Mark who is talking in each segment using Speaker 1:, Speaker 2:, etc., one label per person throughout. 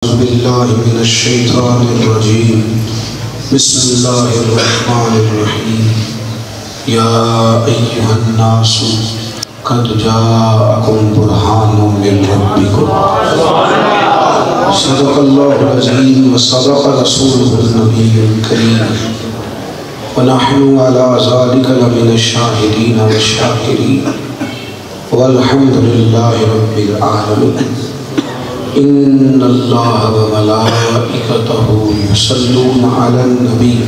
Speaker 1: أعوذ بالله من الشيطان الرجيم بسم الله الرحمن الرحيم يا أيها الناس قد جاءكم برهان من ربكم صدق الله العظيم وصدق رسوله النبي الكريم ونحن على ذلك لمن الشاهدين والشاكرين والحمد لله رب العالمين إن الله وملائكته يصلون على النبي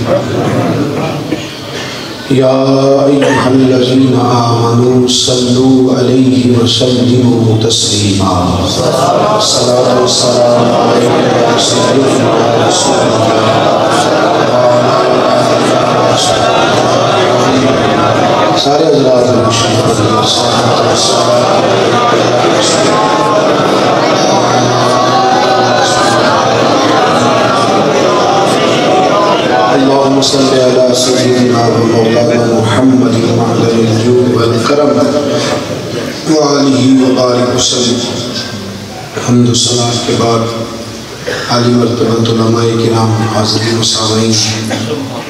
Speaker 1: يا أيها الذين آمنوا صلوا عليه وسلموا تسليما الصلاة والسلام عليك يا سيدنا رسول الله سارے حضرات اللهم صل على سيدنا ومولانا محمد معدن الجود والكرم وآلہ وبارک وسلم۔ حمد و صلاۃ کے بعد عالی مرتبہ علماء کرام، حاضرین و سامعین،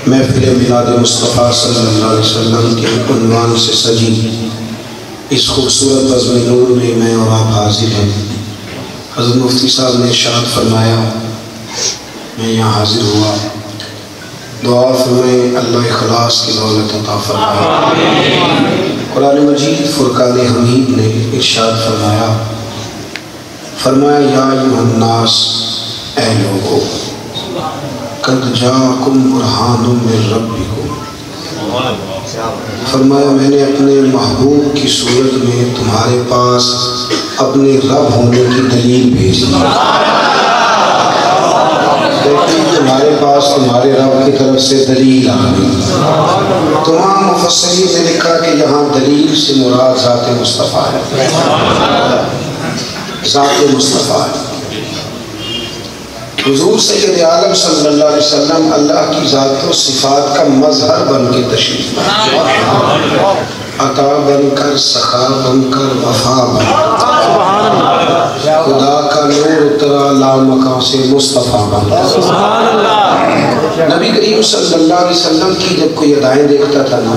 Speaker 1: محفل میلاد مصطفیٰ صلی اللہ علیہ وسلم کے عنوان سے سجی اس خوبصورت بزم نور میں میں اور آپ حاضر ہیں۔ حضرت مفتی صاحب نے ارشاد فرمایا، میں یہاں حاضر ہوا، دعا فرمائیں اللہ اخلاص کی دولت عطا فرمائے۔ قرآن مجید فرقان حمید نے ارشاد فرمایا یا ایھا الناس، اے لوگو، قد جاءکم برہان من ربکم، فرمایا میں نے اپنے محبوب کی صورت میں تمہارے پاس اپنے رب ہونے کی دلیل بھیجی۔ تمہارے پاس تمہارے رب کی طرف سے دلیل آ گئی۔ تمام مفسرین نے لکھا کہ یہاں دلیل سے مراد ذات مصطفیٰ ہے، ذات مصطفیٰ ہے۔ حضور سید عالم صلی اللہ علیہ وسلم اللہ کی ذات و صفات کا مظہر بن کے تشریف لائے، عطا بن کر، سخا بن کر، وفا بن کر، خدا کا نور اترا لامکاں سے مصطفیٰ بن کر۔ نبی کریم صلی اللہ علیہ وسلم کی جب کوئی ادائیں دیکھتا تھا نا،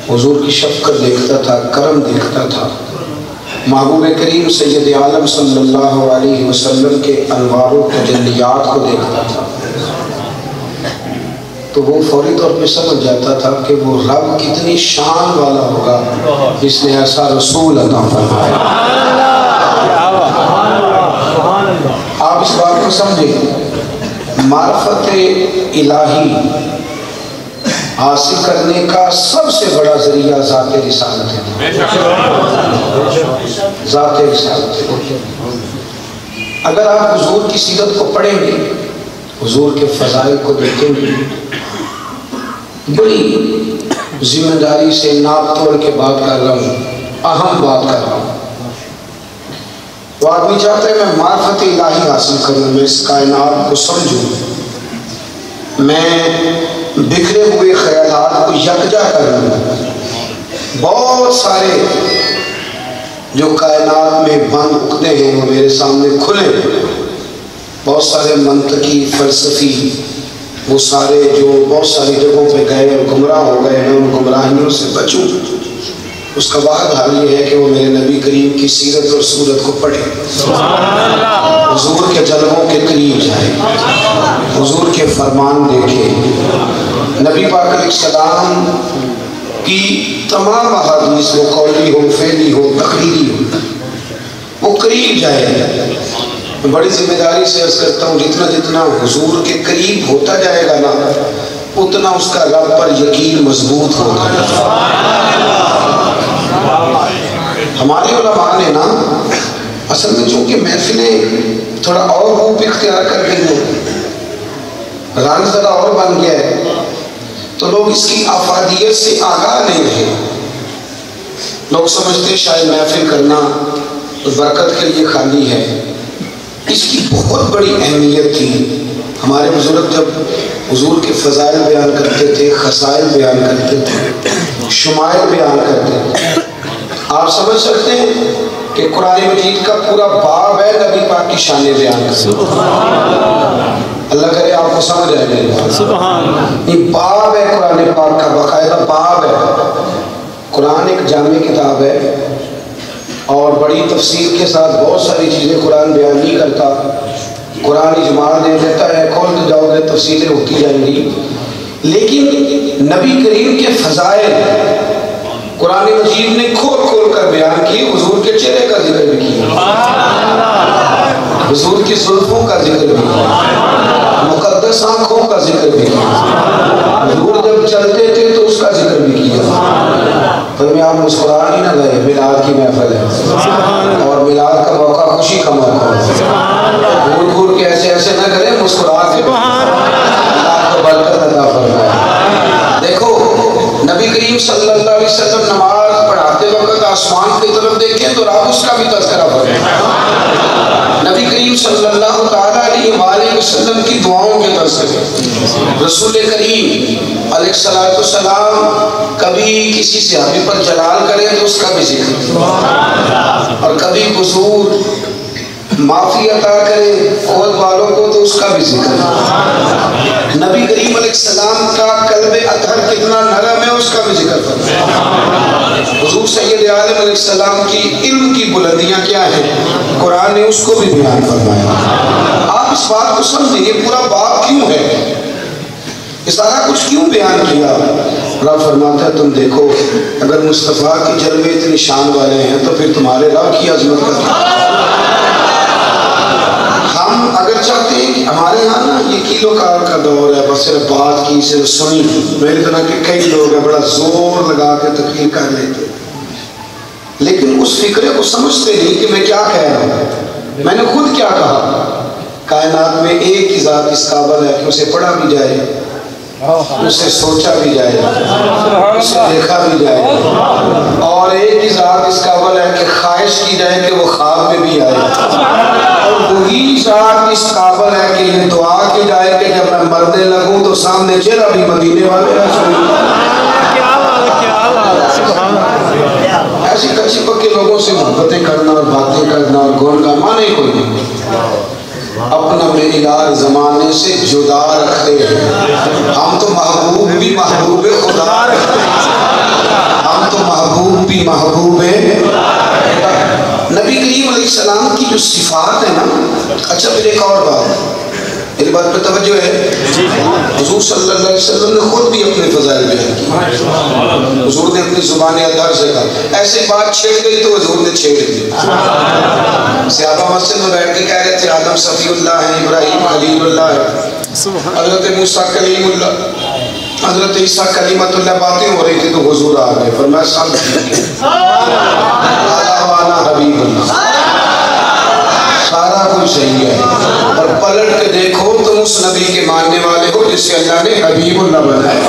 Speaker 1: حضور کی شفقت دیکھتا تھا، کرم دیکھتا تھا، محبوب کریم سید عالم صلی اللہ علیہ وسلم کے انوار و تجلیات کو دیکھتا تھا، تو وہ فوری طور پہ سمجھ جاتا تھا کہ وہ رب کتنی شان والا ہوگا جس نے ایسا رسول عطا فرمایا۔ آپ اس بات کو سمجھیں، معرفت الہی حاصل کرنے کا سب سے بڑا ذریعہ ذات رسالت ہے، ذات رسالت ہے۔ اگر آپ حضور کی سیرت کو پڑھیں گے، حضور کے فضائل کو دیکھیں گے، بڑی ذمہ داری سے ناپ توڑ کے بات کر رہا ہوں، اہم بات کر رہا ہوں۔ وہ آدمی چاہتا ہے میں معرفت الہی حاصل کروں، میں اس کائنات کو سمجھوں، میں بکھرے ہوئے خیالات کو یکجا کروں، بہت سارے جو کائنات میں بند عقدے ہیں وہ میرے سامنے کھلے، بہت سارے منطقی فلسفی وہ سارے جو بہت ساری جگہوں پہ گئے اور گمراہ ہو گئے، میں ان گمراہیوں سے بچوں۔ اس کا واحد حل یہ ہے کہ وہ میرے نبی کریم کی سیرت اور صورت کو پڑھے، حضور کے جلووں کے قریب جائے، حضور کے فرمان دیکھے، نبی پاک علیہ السلام کی تمام احادیث، وہ قولی ہو، فعلی ہو، تقریری ہو، وہ قریب جائے۔ بڑی ذمہ داری سے عرض کرتا ہوں، جتنا جتنا حضور کے قریب ہوتا جائے گا نا، اتنا اس کا رب پر یقین مضبوط ہوگا۔ ہمارے علماء نے نا اصل میں چونکہ محفلیں تھوڑا اور روپ اختیار کر گئی ہیں، رنگ ذرا اور بن گیا ہے، تو لوگ اس کی افادیت سے آگاہ نہیں رہے۔ لوگ سمجھتے شاید محفل کرنا برکت کے لیے خالی ہے، اس کی بہت بڑی اہمیت تھی۔ ہمارے بزرگ جب حضور کے فضائل بیان کرتے تھے، خصائل بیان کرتے تھے، شمائل بیان کرتے تھے، آپ سمجھ سکتے ہیں کہ قرآن مجید کا پورا باب ہے نبی پاک کی شان بیان کرنا. اللہ کرے آپ کو سمجھ آئے میرے بات. یہ باب ہے قرآن پاک کا، باقاعدہ باب ہے. قرآن ایک جامع کتاب ہے اور بڑی تفصیل کے ساتھ بہت ساری چیزیں قرآن بیان نہیں کرتا. قرآن اجمال دے دیتا ہے، کھولتے جاؤ گے تفصیلیں ہوتی جائیں گی. لیکن نبی کریم کے فضائل قرآن مجید نے کھول کھول کر بیان کی. حضور کے چہرے کا ذکر بھی کیا، حضور کی زلفوں کا ذکر بھی کیا، مقدس آنکھوں کا ذکر بھی کیا. حضور جب چلتے تھے تو اس کا ذکر بھی کیا. پر میں آپ مسکرا ہی نہ گئے. میلاد کی محفل ہے اور میلاد کا موقع خوشی کا موقع ہے. گھور گھور کے ایسے ایسے نہ کریں، مسکرا کے اللہ کو برکت عطا فرمائے. دیکھو نبی کریم صلی اللہ علیہ وسلم نماز پڑھاتے وقت آسمان کی طرف دیکھیں تو رب اس کا بھی تذکرہ فرمائے. نبی کریم صلی اللہ تعالیٰ علیہ وسلم کی دعاؤں کے تذکرے. رسول کریم علیہ السلام کبھی کسی صحابی پر جلال کرے تو اس کا بھی ذکر، اور کبھی قصور معافی عطا کرے عہد والوں کو تو اس کا بھی ذکر. نبی کریم علیہ السلام کا قلب اطہر کتنا نرم ہے اس کا بھی ذکر فرمایا. حضور سید عالم علیہ السلام کی علم کی بلندیاں کیا ہیں، قرآن نے اس کو بھی بیان فرمایا. آپ اس بات کو سمجھیں، یہ پورا باب کیوں ہے، یہ سارا کچھ کیوں بیان کیا. رب فرماتا ہے تم دیکھو اگر مصطفیٰ کی جلوے اتنے شان والے ہیں تو پھر تمہارے رب کی عظمت کا. ہم اگر چاہتے ہیں کہ ہمارے یہاں نا یہ کیلو کار کا دور ہے، بس صرف بات کی صرف سنی. میرے طرح کے کئی لوگ ہیں بڑا زور لگا کے تقریر کر لیتے، لیکن اس فکرے کو سمجھتے نہیں کہ میں کیا کہہ رہا ہوں. میں نے خود کیا کہا، کائنات میں ایک ہی ذات اس قابل ہے کہ اسے پڑھا بھی جائے، اسے سوچا بھی جائے، اسے دیکھا بھی جائے، اور ایک ہی ذات اس قابل ہے کہ خواہش کی جائے کہ وہ خواب میں بھی آئے، اور وہی ذات اس قابل ہے کہ یہ دعا کی جائے کہ جب میں مرنے لگوں تو سامنے چہرہ بھی مدینے والے ایسی کچی پکے لوگوں سے محبتیں کرنا اور باتیں کرنا اور گون کا معنی کوئی نہیں. اپنا معیار زمانے سے جدا رکھتے ہیں. ہم تو محبوب بھی محبوب خدا رکھتے ہیں، ہم تو محبوب بھی محبوب نبی کریم علیہ السلام کی جو صفات ہیں نا. اچھا پھر ایک اور بات، میری بات پہ توجہ ہے. حضور صلی اللہ علیہ وسلم نے خود بھی اپنے فضائل بیان کی. حضور نے اپنی زبان اطہر سے کہا، ایسے بات چھیڑ گئی تو حضور نے چھیڑ دی. صحابہ مسجد میں بیٹھ کے کہہ رہے تھے آدم صفی اللہ ہے، ابراہیم خلیل اللہ ہے، حضرت موسیٰ کلیم اللہ، حضرت عیسیٰ کلیمت اللہ. باتیں ہو رہی تھی تو حضور آ گئے، فرمایا سب ٹھیک ہے، وانا حبیب اللہ، سارا کچھ صحیح ہے. اور پلٹ کے دیکھو تم اس نبی کے ماننے والے ہو جس سے اللہ نے حبیب اللہ بنایا.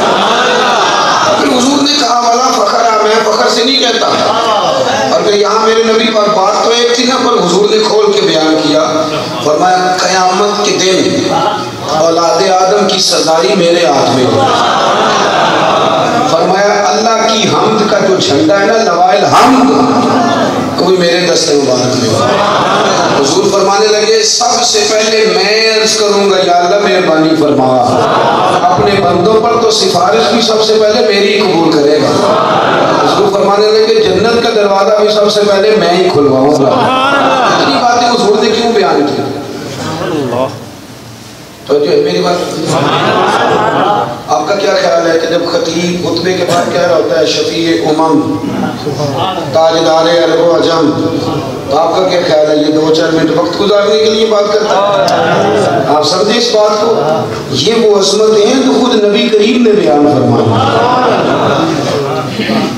Speaker 1: پھر حضور نے کہا والا فخر ہے، میں فخر سے نہیں کہتا. اور پھر یہاں میرے نبی پر بات تو ایک تھی نا، پر حضور نے کھول کے بیان کیا. فرمایا قیامت کے دن اولاد آدم کی سزائی میرے ہاتھ میں. فرمایا اللہ کی حمد کا جو جھنڈا ہے نا، لوائل حمد، کوئی میرے دستے مبارک میں. حضور فرمانے لگے سب سے پہلے میں عرض کروں گا یا اللہ مہربانی فرما، اپنے بندوں پر تو سفارش بھی سب سے پہلے میری قبول کرے گا. حضور فرمانے لگے جنت کا دروازہ بھی سب سے پہلے میں ہی کھلواؤں گا. اتنی باتیں حضور نے کیوں بیان کی؟ تو جو ہے میری بات، آپ کا کیا خیال ہے کہ جب خطیب خطبے کے بعد کہہ رہا ہوتا ہے شفیع امم تاجدار عرب و عجم، تو آپ کا کیا خیال ہے یہ 2-4 منٹ وقت گزارنے کے لیے بات کرتا ہے؟ آپ سمجھیں اس بات کو، یہ وہ عظمتیں ہیں جو خود نبی کریم نے بیان فرمایا.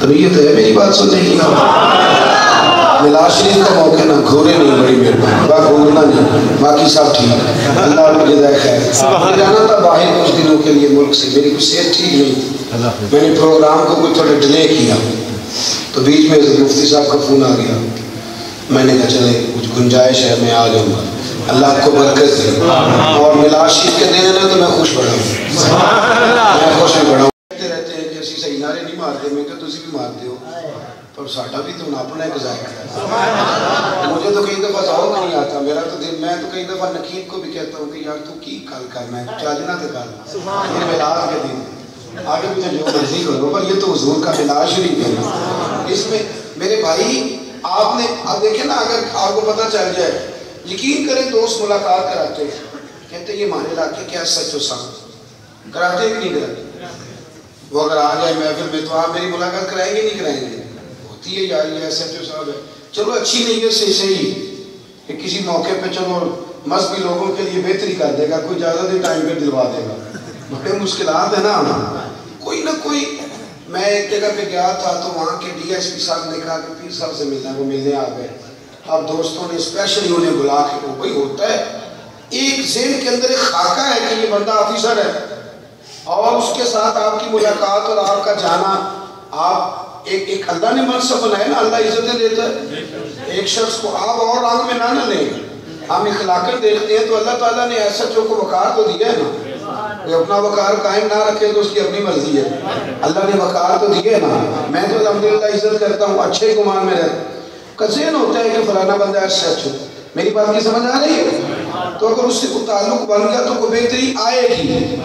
Speaker 1: طبیعت ہے میری بات سننے کی. میلاد شریف کا موقع نہ گھورے نہیں، بڑی مہربانی، با گھورنا نہیں، باقی سب ٹھیک. اللہ آپ کو جزائے خیر. میں جانا تھا باہر کچھ دنوں کے لیے ملک سے، میری کچھ صحت ٹھیک نہیں، میں نے پروگرام کو کچھ تھوڑا ڈیلے کیا تو بیچ میں مفتی صاحب کا فون آ گیا. میں نے کہا چلے کچھ گنجائش ہے میں آ جاؤں گا. اللہ آپ کو برکت دے. اور میلاد شریف کے دن ہے تو میں خوش پڑا ہوں، میں خوش پڑا ہوں. کہتے رہتے ہیں کہ اسی صحیح نعرے نہیں مارتے، میں کہ تسی بھی مارتے ہو. پر ساٹا بھی تو اپنا ایک ذائقہ ہے. مجھے تو کئی دفعہ ذوق نہیں آتا میرا تو دل. میں تو کئی دفعہ نقیب کو بھی کہتا ہوں کہ یار تو کی کل کرنا ہے چالنا تو کرنا یہ میلاد کے دن آگے مجھے جو مرضی کرو پر یہ تو حضور کا میلاد شریف ہے. اس میں میرے بھائی آپ نے اب دیکھیں نا اگر آپ کو پتہ چل جائے یقین کریں دوست ملاقات کراتے ہیں کہتے ہیں یہ ہمارے علاقے کیا سچ و صاحب کراتے کہ نہیں کراتے. وہ اگر آ جائے محفل میں تو آپ میری ملاقات کرائیں گے نہیں کرائیں گے. ہوتی ہے یار یہ سچ و صاحب ہے چلو اچھی نیت سے صحیح کہ کسی موقع پہ چلو مذہبی لوگوں کے لیے بہتری کر دے گا کوئی زیادہ دیر ٹائم پہ دلوا دے گا. بڑے مشکلات ہیں نا کوئی نہ کوئی. میں ایک جگہ پہ گیا تھا تو وہاں کے ڈی ایس پی صاحب نے کہا کہ پیر صاحب سے ملنا ہے. وہ ملنے آ گئے. اب دوستوں نے اسپیشلی انہیں بلا کے وہ بھائی ہوتا ہے ایک ذہن کے اندر ایک خاکہ ہے کہ یہ بندہ آفیسر ہے اور اس کے ساتھ آپ کی ملاقات اور آپ کا جانا آپ ایک اللہ نے منصب بنایا نا. اللہ عزتیں دیتا ہے ایک شخص کو. آپ اور رنگ میں نہ لیں. ہم اخلاقاً دیکھتے ہیں تو اللہ تعالیٰ نے ایسا جو کو وقار تو دیا ہے نا. وہ اپنا وقار قائم نہ رکھے تو اس کی اپنی مرضی ہے. اللہ نے وقار تو دیے نا. میں تو الحمدللہ عزت کرتا ہوں اچھے گمان میں رہتا کا ذہن ہوتا ہے کہ فلانا بندہ ایسا سچ ہو. میری بات کی سمجھ آ رہی ہے تو اگر اس سے کوئی تعلق بن گیا تو کوئی بہتری آئے گی.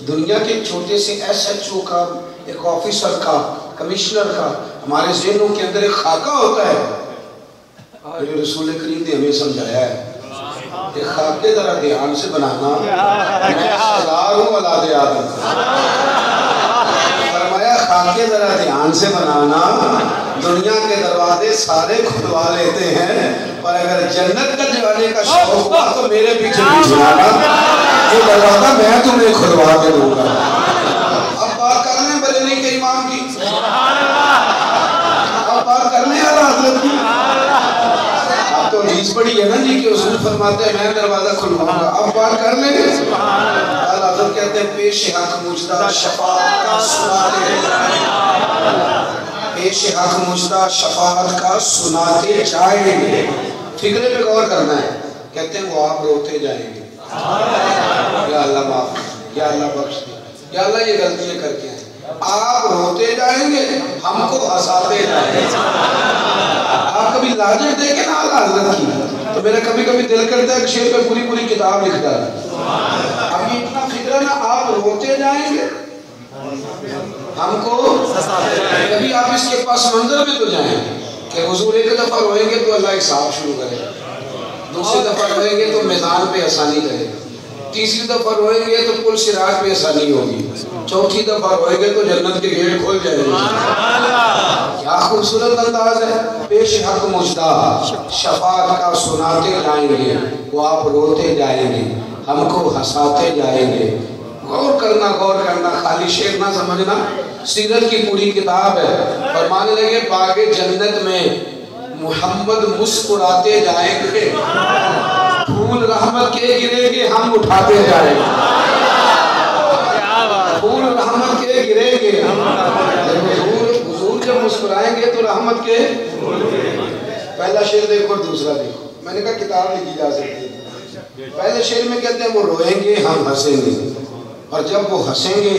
Speaker 1: دنیا کے چھوٹے سے ایس ایچ او کا ایک آفیسر کا کمشنر کا ہمارے ذہنوں کے اندر ایک خاکہ ہوتا ہے. جو رسول کریم نے ہمیں سمجھایا ہے کہ خاکے ذرا دھیان سے بنانا. میں سزار ہوں اولاد آدم. فرمایا خاکے ذرا دھیان سے بنانا. دنیا کے دروازے سارے کھلوا لیتے ہیں پر اگر جنت کا جانے کا شوق ہوا تو میرے پیچھے پیچھے آنا. یہ دروازہ میں تمہیں کھلوا کے دوں گا. اب بات کر لیں بریلوی کے امام کی. اب بات کر لیں اعلیٰ حضرت کی. اب تو حدیث پڑھی ہے نا جی کہ حضور فرماتے ہیں میں دروازہ کھلواؤں گا. اب بات کر لیں. اعلیٰ حضرت کہتے ہیں پیش حق مجدہ شفاعت کا سناتے پیش حق مجدہ شفاعت کا سناتے جائیں گے. فکرے پہ غور کرنا ہے. کہتے ہیں وہ آپ روتے جائیں گے یا اللہ معاف یا اللہ بخش دے یا اللہ یہ غلطیاں کر کے ہیں. آپ روتے جائیں گے ہم کو ہنساتے جائیں گے. آپ کبھی لاجت دیکھیں نا اعلیٰ حضرت کی تو میرا کبھی کبھی دل کرتا ہے کہ شیر پہ پوری پوری کتاب لکھ ڈالا. اب یہ اتنا فکر ہے نا آپ روتے جائیں گے ہم کو. کبھی آپ اس کے پاس منظر میں تو جائیں کہ حضور ایک دفعہ روئیں گے تو اللہ حساب شروع کرے گا. دوسری دفعہ روئیں گے تو میدان پہ آسانی کرے گا. تیسری دفعہ روئیں گے تو پل صراط پہ آسانی ہوگی. چوتھی دفعہ روئیں گے تو جنت کے گیٹ کھول جائیں گے. کیا خوبصورت انداز ہے. پیش حق مجدہ شفاعت کا سناتے جائیں گے وہ آپ روتے جائیں گے ہم کو ہنساتے جائیں گے. غور کرنا خالی شعر نہ سمجھنا. سیرت کی پوری کتاب ہے. فرمانے لگے باغ جنت میں محمد مسکراتے جائیں گے پھول رحمت کے گرے گے ہم اٹھاتے جائیں گے. پھول رحمت کے گرے گے. حضور جب مسکرائیں گے تو رحمت کے. پہلا شعر دیکھو اور دوسرا دیکھو. میں نے کہا کتاب لکھی جا سکتی ہے. پہلے شعر میں کہتے ہیں وہ روئیں گے ہم ہنسیں گے اور جب وہ ہنسیں گے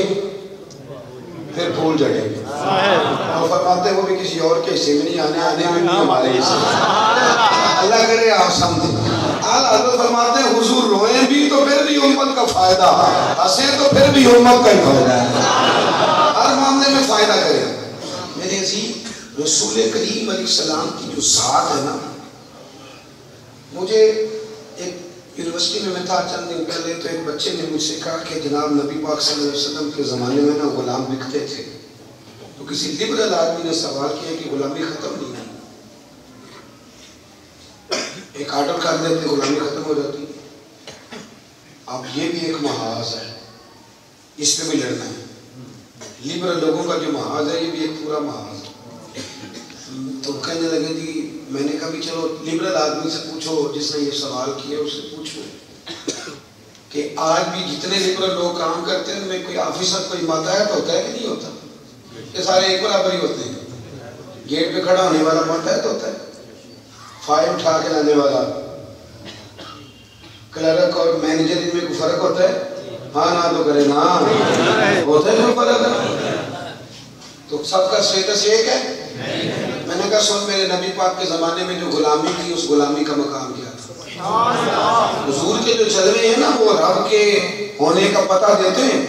Speaker 1: پھر پھول جڑیں گے. اور فرماتے ہیں وہ بھی کسی اور کے حصے میں نہیں آنے میں بھی ہمارے حصے. اللہ کرے آپ سمجھیں. اعلیٰ حضرت فرماتے ہیں حضور روئیں بھی تو پھر بھی امت کا فائدہ ہنسیں تو پھر بھی امت کا ہی فائدہ ہے. ہر معاملے میں فائدہ کریں. میرے عزیز رسول کریم علیہ السلام کی جو ذات ہے نا. مجھے ایک یونیورسٹی میں تھا چند دن پہلے تو ایک بچے نے مجھ سے کہا کہ جناب نبی پاک صلی اللہ علیہ وسلم کے زمانے میں نا غلام بکتے تھے. تو کسی لبرل آدمی نے سوال کیا کہ غلامی ختم نہیں ہے. ایک آرڈر کر دیتے غلامی ختم ہو جاتی. اب یہ بھی ایک محاذ ہے اس پہ بھی لڑنا ہے. لبرل لوگوں کا جو محاذ ہے یہ بھی ایک پورا محاذ ہے. تو کہنے لگے جی میں نے کہا بھی چلو لبرل آدمی سے پوچھو جس نے یہ سوال کیا اس سے پوچھو کہ آج بھی جتنے لبرل لوگ کام کرتے ہیں ان میں کوئی آفیسر کوئی ماتحت ہوتا ہے کہ نہیں ہوتا. یہ سارے ایک برابر ہی ہوتے ہیں. گیٹ پہ کھڑا ہونے والا ماتحت ہوتا ہے. فائل اٹھا کے لانے والا کلرک اور مینیجر ان میں کوئی فرق ہوتا ہے. ہاں نہ تو کرے نا ہوتا ہے کوئی فرق. تو سب کا اسٹیٹس ایک ہے. میں نے کہا سن میرے نبی پاک کے زمانے میں جو غلامی تھی اس غلامی کا مقام کیا تھا؟ حضور کے جو جلوے ہیں نا وہ رب کے ہونے کا پتہ دیتے ہیں.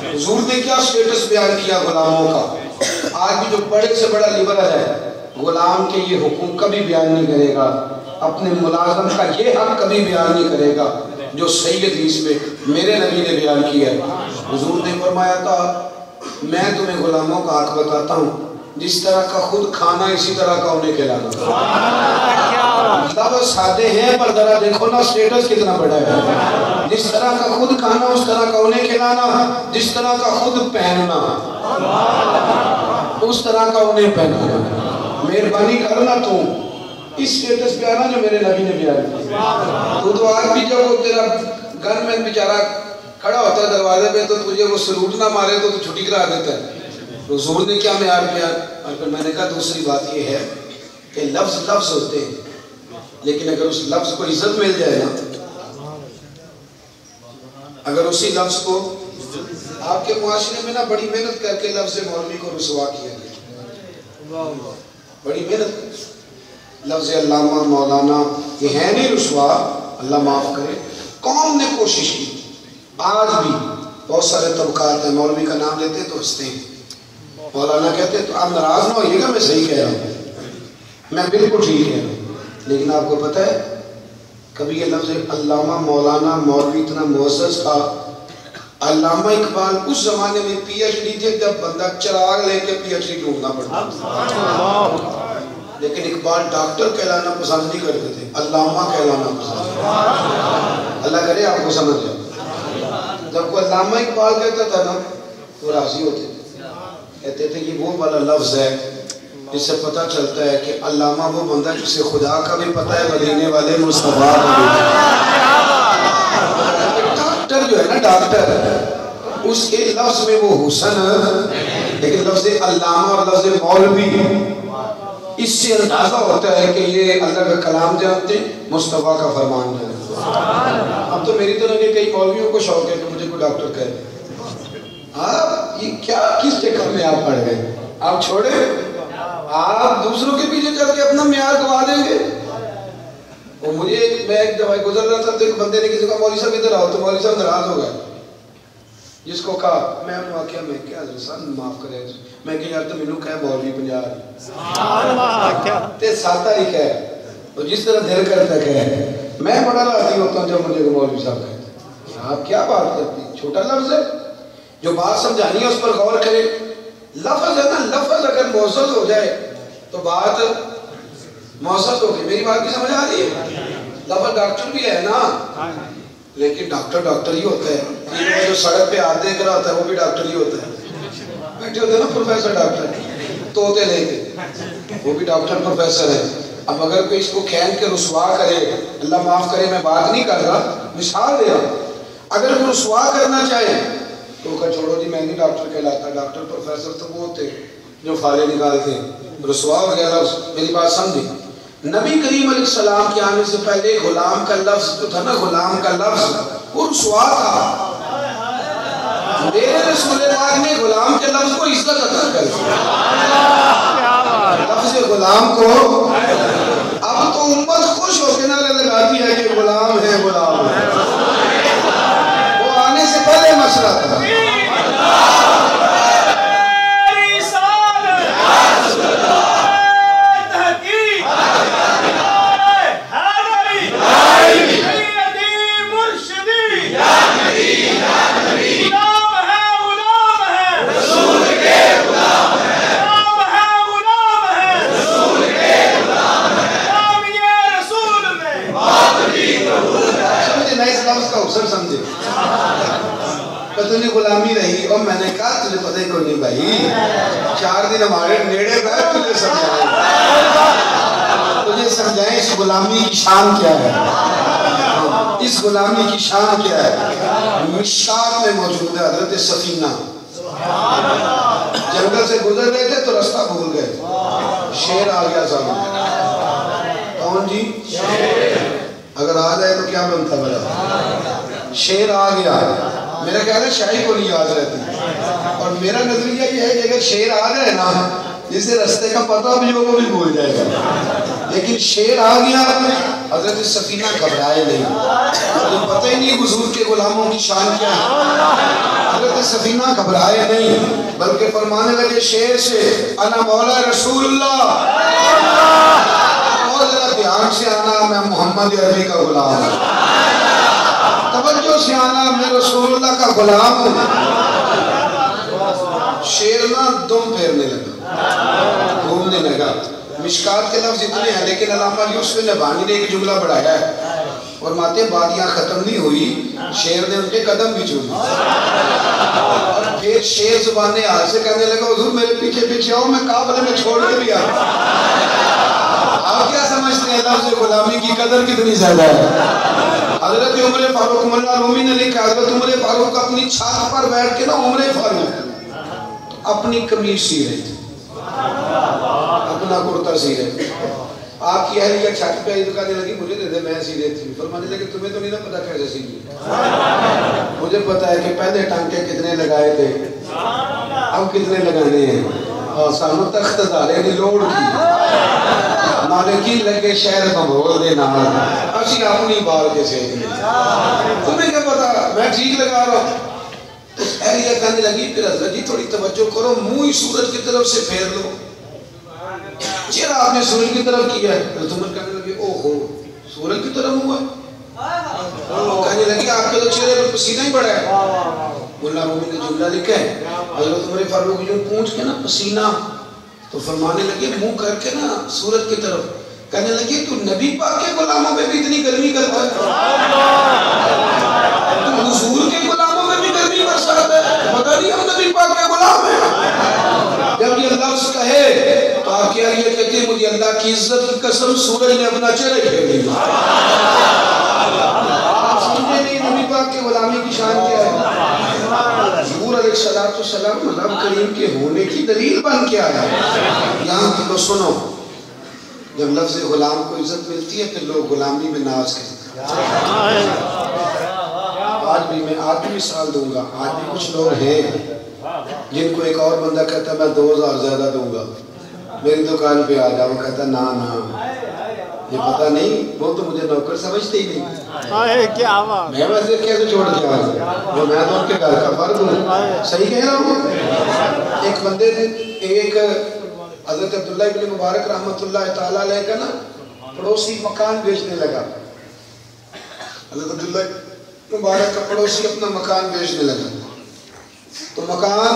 Speaker 1: حضور نے کیا سٹیٹس بیان کیا غلاموں کا. آج بھی جو بڑے سے بڑا لیبرل ہے غلام کے یہ حقوق کبھی بیان نہیں کرے گا, اپنے ملازم کا یہ حق کبھی بیان نہیں کرے گا جو صحیح حدیث میں میرے نبی نے بیان کیا ہے. حضور نے فرمایا تھا میں تمہیں غلاموں کا حق بتاتا ہوں, جس طرح کا خود کھانا اسی طرح کا انہیں کھلانا. لفظ سادے ہیں پر ذرا دیکھو نا سٹیٹس کتنا بڑا ہے. جس طرح کا خود کھانا اس طرح کا انہیں کھلانا, جس طرح کا خود پہننا اس طرح کا انہیں پہنانا. مہربانی کرنا تو اس سٹیٹس پہ آنا جو میرے نبی نے بیان کیا. تو آج بھی جب وہ تیرا گن میں بیچارہ کھڑا ہوتا ہے دروازے پہ تو تجھے وہ سلوٹ نہ مارے تو چھٹی کرا دیتا ہے. حضور نے کیا معیار بیان. اور پھر میں نے کہا دوسری بات یہ ہے کہ لفظ لفظ ہوتے ہیں, لیکن اگر اس لفظ کو عزت مل جائے نا, اگر اسی لفظ کو آپ کے معاشرے میں نا بڑی محنت کر کے لفظ مولوی کو رسوا کیا گیا, بڑی محنت لفظ علامہ مولانا یہ ہے نہیں رسوا, اللہ معاف کرے. قوم نے کوشش کی. آج بھی بہت سارے طبقات ہیں مولوی کا نام لیتے تو ہنستے ہیں, مولانا کہتے ہیں تو آپ ناراض نہ ہوئیے گا میں صحیح کہہ رہا ہوں, میں بالکل ٹھیک کہہ رہا ہوں. لیکن آپ کو پتہ ہے کبھی یہ لفظ علامہ مولانا مولوی اتنا معزز تھا. علامہ اقبال اس زمانے میں پی ایچ ڈی تھے جب بندہ چراغ لے کے پی ایچ ڈی ڈھونڈنا پڑتا, لیکن اقبال ڈاکٹر کہلانا پسند نہیں کرتے تھے, علامہ کہلانا پسند. اللہ کرے آپ کو سمجھ جائے. جب کوئی علامہ اقبال کہتا تھا نا وہ راضی ہوتے تھے, کہتے تھے یہ وہ والا لفظ ہے جس سے پتہ چلتا ہے کہ علامہ وہ بندہ جسے خدا کا بھی پتہ ہے مدینے والے مصطفیٰ کا بھی. ڈاکٹر جو ہے نا ڈاکٹر اس کے لفظ میں وہ حسن, لیکن لفظ علامہ اور لفظ مولوی اس سے اندازہ ہوتا ہے کہ یہ اللہ کا کلام جانتے ہیں, مصطفیٰ کا فرمان جانتے ہیں. اب تو میری طرح کے کئی مولویوں کو شوق ہے کہ مجھے کوئی ڈاکٹر کہے. آپ یہ کیا کس چکر میں آپ پڑھ گئے؟ آپ چھوڑیں, آپ دوسروں کے پیچھے چل کے اپنا معیار گوا دیں گے. اور مجھے میں ایک دفعہ گزر رہا تھا تو ایک بندے نے کسی کو مولوی صاحب ادھر آؤ, تو مولوی صاحب ناراض ہو گئے. جس کو کہا میں انہوں نے کہا میں کیا حضرت صاحب معاف کرے, میں کہ یار تو مینوں کہے مولوی 50 تے 7 تاریخ ہے تو جس طرح دل کرتا ہے میں بڑا راضی ہوتا ہوں جب مجھے مولوی صاحب کہتے ہیں. آپ کیا بات کرتی, چھوٹا لفظ ہے, جو بات سمجھانی ہے اس پر غور کرے. لفظ ہے نا, لفظ اگر معزز ہو جائے تو بات معزز ہوگی. میری بات کی سمجھ آ رہی ہے؟ لفظ ڈاکٹر بھی ہے نا, لیکن ڈاکٹر ڈاکٹر ہی ہوتا ہے. جو سڑک پہ ہاتھ دیکھ رہا ہوتا ہے وہ بھی ڈاکٹر ہی ہوتا ہے. بیٹھے ہوتے ہیں نا پروفیسر ڈاکٹر طوطے لے کے, وہ بھی ڈاکٹر پروفیسر ہے. اب اگر کوئی اس کو کھین کے رسوا کرے, اللہ معاف کرے میں بات نہیں کر رہا, مثال دے رہا, اگر کوئی رسوا کرنا چاہے تو کہا چھوڑو جی میں نہیں ڈاکٹر کہلاتا. ڈاکٹر پروفیسر تو وہ ہوتے جو فالے نکالتے ہیں. رسوا ہو گیا لفظ. میری بات سمجھیں, نبی کریم علیہ السلام کے آنے سے پہلے غلام کا لفظ جو تھا نا, غلام کا لفظ وہ رسوا تھا. میرے رسول پاک نے غلام کے لفظ کو عزت عطا کر لفظ غلام کو. اب تو امت خوش ہو کے نعرے لگاتی ہے کہ غلام ہے غلام ہے. وہ آنے سے پہلے مسئلہ تھا. تجھے غلامی رہی, اور میں نے کہا تجھے پتہ ہی کوئی نہیں بھائی, 4 دن ہمارے نیڑے بیٹھ تجھے سمجھائیں اس غلامی کی شان کیا ہے, اس غلامی کی شان کیا ہے. مشکات میں موجود ہے حضرت سفینہ, جنگل سے گزر رہے تھے تو رستہ بھول گئے, شیر آ گیا سامنے. کون جی؟ اگر آ جائے تو کیا بنتا بڑا, شیر آ گیا. میرا خیال ہے شاہی کو نہیں یاد رہتی, اور میرا نظریہ یہ ہے کہ اگر شیر آ جائے نا جسے رستے کا پتہ بھی ہو وہ بھی بھول جائے گا. لیکن شیر آ گیا. حضرت سفینہ گھبرائے نہیں. پتہ ہی نہیں حضور کے غلاموں کی شان کیا ہے. حضرت سفینہ گھبرائے نہیں بلکہ فرمانے لگے شیر سے انا مولا رسول اللہ. اور ذرا دھیان سے آنا میں محمد عربی کا غلام ہوں. توجہ سے آنا میں رسول اللہ کا غلام ہوں. شیر نہ دم پھیرنے لگا گھومنے لگا. مشکات کے لفظ اتنے ہیں لیکن علامہ یوسف نبہانی نے ایک جملہ بڑھایا ہے اور ماتے بادیاں ختم نہیں ہوئی شیر نے ان کے قدم بھی چوم. اور پھر شیر زبانیں ہاتھ سے کہنے لگا حضور میرے پیچھے پیچھے آؤ میں قافلے میں چھوڑ کے بھی آؤں. آپ کیا سمجھتے ہیں لفظ غلامی کی قدر کتنی زیادہ ہے. حضرت عمر فاروق مولا رومی نے لکھا حضرت عمر فاروق اپنی چھات پر بیٹھ کے نا عمر فاروق اپنی قمیص سی رہے تھے اپنا کرتا سی رہے تھے. آپ کی اہلیہ چھت پہ عید کہنے لگی مجھے دے دے میں سی رہی تھی. فرمانے لگے تمہیں تو نہیں نا پتا کیسے سی لی. مجھے پتا ہے کہ پہلے ٹانکے کتنے لگائے تھے اب کتنے لگانے ہیں. اور سانو تخت دارے نہیں لوڑ کی مالکی لگے شہر بھول دے نام اسی اپنی بال کے سے تمہیں کیا پتا میں ٹھیک لگا رہا ہوں. اہلیہ کہنے لگی پھر حضرت جی تھوڑی توجہ کرو منہ ہی سورج کی طرف سے پھیر لو. چہرہ آپ نے سورج کی طرف کیا ہے. حضرت عمر کہنے لگے او ہو سورج کی طرف ہوا ہے. کہنے لگی آپ کے تو چہرے پر پسینہ ہی بڑا ہے. مولا رومی نے جملہ لکھا ہے حضرت عمر فاروق جو پونچھ کے نا پسینہ تو فرمانے لگے منہ کر کے نا سورج کی طرف. کہنے لگے تو نبی پاک کے غلاموں میں بھی اتنی گرمی کرتا ہے تو حضور کے غلاموں میں بھی گرمی برساتا ہے. پتہ نہیں ہم نبی پاک کے غلام ہیں. جب یہ لفظ کہے تو آپ کیا یہ کہتے ہیں مجھے اللہ کی عزت کی قسم سورج نے اپنا چہرہ پھیر لیا. آپ سمجھے نہیں نبی پاک کے غلامی کی شان کیا ہے. حضور علیہ السلام رب کریم کے ہونے کی دلیل بن کے آیا ہے. یہاں کی کو سنو جب لفظ غلام کو عزت ملتی ہے پھر لوگ غلامی میں ناز کرتے ہیں. آج بھی مثال دوں گا. آج بھی کچھ لوگ ہیں جن کو ایک اور بندہ کہتا ہے میں 2000 زیادہ دوں گا میری دکان پہ آ جاؤ. کہتا نا یہ پتہ نہیں وہ تو مجھے نوکر سمجھتے ہی نہیں. میں ویسے کیسے چھوڑ کے آؤں میں تو ان کے گھر کا فرد ہوں. صحیح کہہ رہا ہوں. ایک بندے نے ایک حضرت عبداللہ ابن مبارک رحمت اللہ تعالیٰ علیہ کا نا پڑوسی مکان بیچنے لگا. حضرت عبداللہ مبارک کا پڑوسی اپنا مکان بیچنے لگا تو مکان